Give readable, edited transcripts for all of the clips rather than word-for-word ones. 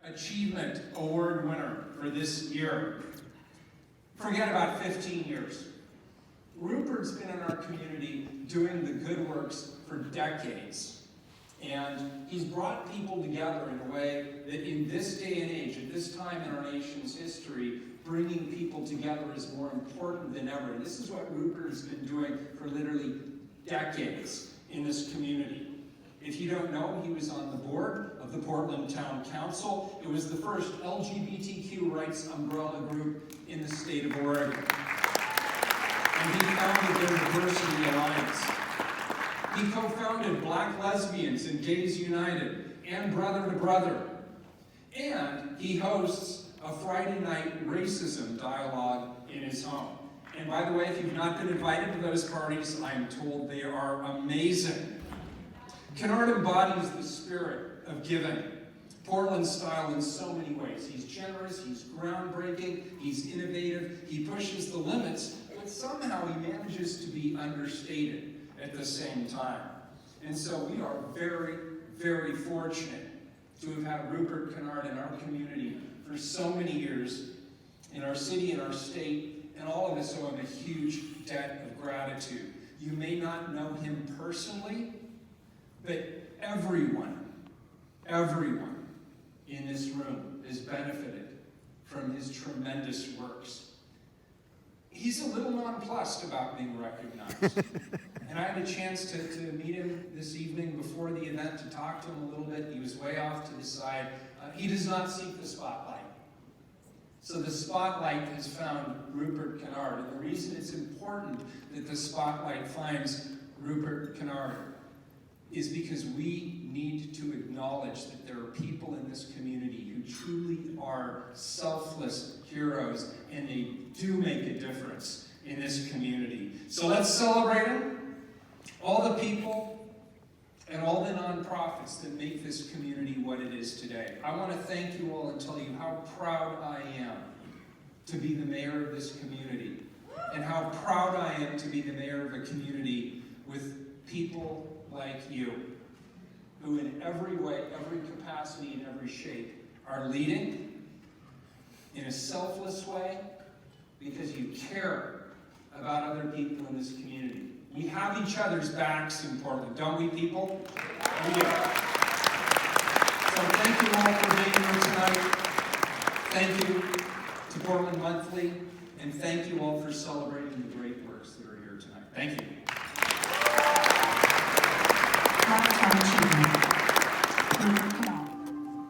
Achievement Award winner for this year. Forget about 15 years. Rupert's been in our community doing the good works for decades. And he's brought people together in a way that in this day and age, at this time in our nation's history, bringing people together is more important than ever. And this is what Rupert's been doing for literally decades in this community. If you don't know, he was on the board of the Portland Town Council. It was the first LGBTQ rights umbrella group in the state of Oregon. And he founded their Diversity Alliance. He co-founded Black Lesbians and Gays United and Brother to Brother. And he hosts a Friday night racism dialogue in his home. And by the way, if you've not been invited to those parties, I'm told they are amazing. Kinnard embodies the spirit of giving, Portland style in so many ways. He's generous, he's groundbreaking, he's innovative, he pushes the limits, but somehow he manages to be understated at the same time. And so we are very, very fortunate to have had Rupert Kinnard in our community for so many years, in our city, in our state, and all of us owe him a huge debt of gratitude. You may not know him personally, but everyone in this room has benefited from his tremendous works. He's a little nonplussed about being recognized. And I had a chance to meet him this evening before the event to talk to him a little bit. He was way off to the side. He does not seek the spotlight. So the spotlight has found Rupert Kinnard. And the reason it's important that the spotlight finds Rupert Kinnard is because we need to acknowledge that there are people in this community who truly are selfless heroes, and they do make a difference in this community. So let's celebrate them, all the people and all the nonprofits that make this community what it is today. I want to thank you all and tell you how proud I am to be the mayor of this community, and how proud I am to be the mayor of a community with people like you, who in every way, every capacity, and every shape are leading in a selfless way because you care about other people in this community. We have each other's backs in Portland, don't we, people? We do. So thank you all for being here tonight. Thank you to Portland Monthly, and thank you all for celebrating the great works that are here tonight. Thank you.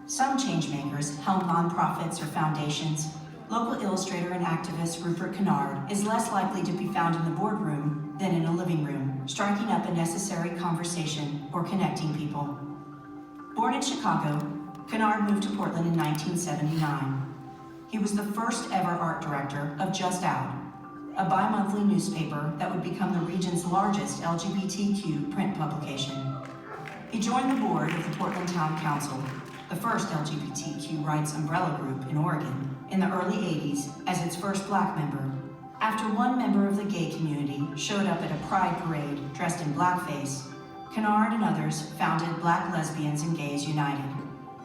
Some changemakers helm nonprofits or foundations. Local illustrator and activist Rupert Kinnard is less likely to be found in the boardroom than in a living room, striking up a necessary conversation or connecting people. Born in Chicago, Kinnard moved to Portland in 1979. He was the first ever art director of Just Out, a bi-monthly newspaper that would become the region's largest LGBTQ print publication. He joined the board of the Portland Town Council, the first LGBTQ rights umbrella group in Oregon, in the early 80s as its first black member. After one member of the gay community showed up at a pride parade dressed in blackface, Kinnard and others founded Black Lesbians and Gays United.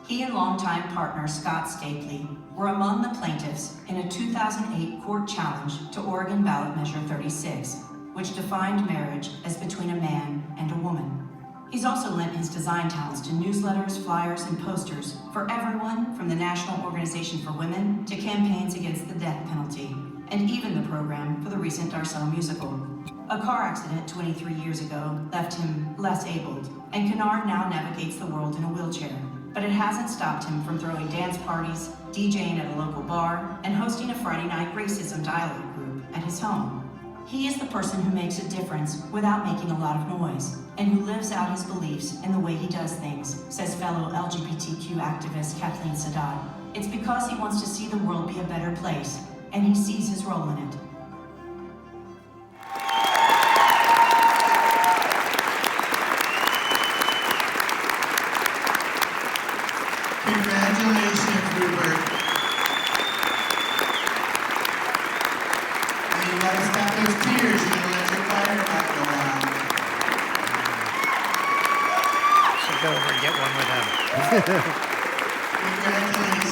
He and longtime partner Scott Stapley were among the plaintiffs in a 2008 court challenge to Oregon Ballot Measure 36, which defined marriage as between a man and a woman. He's also lent his design talents to newsletters, flyers, and posters for everyone from the National Organization for Women to campaigns against the death penalty, and even the program for the recent Darcel musical. A car accident 23 years ago left him less abled, and Kinnard now navigates the world in a wheelchair. But it hasn't stopped him from throwing dance parties, DJing at a local bar, and hosting a Friday night racism dialogue group at his home. He is the person who makes a difference without making a lot of noise, and who lives out his beliefs in the way he does things, says fellow LGBTQ activist Kathleen Sadat. It's because he wants to see the world be a better place, and he sees his role in it. Congratulations, Rupert. And you gotta stop those tears, you gotta let your fire back go out. Should go over and get one with him. Congratulations.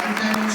Dr. Taylor?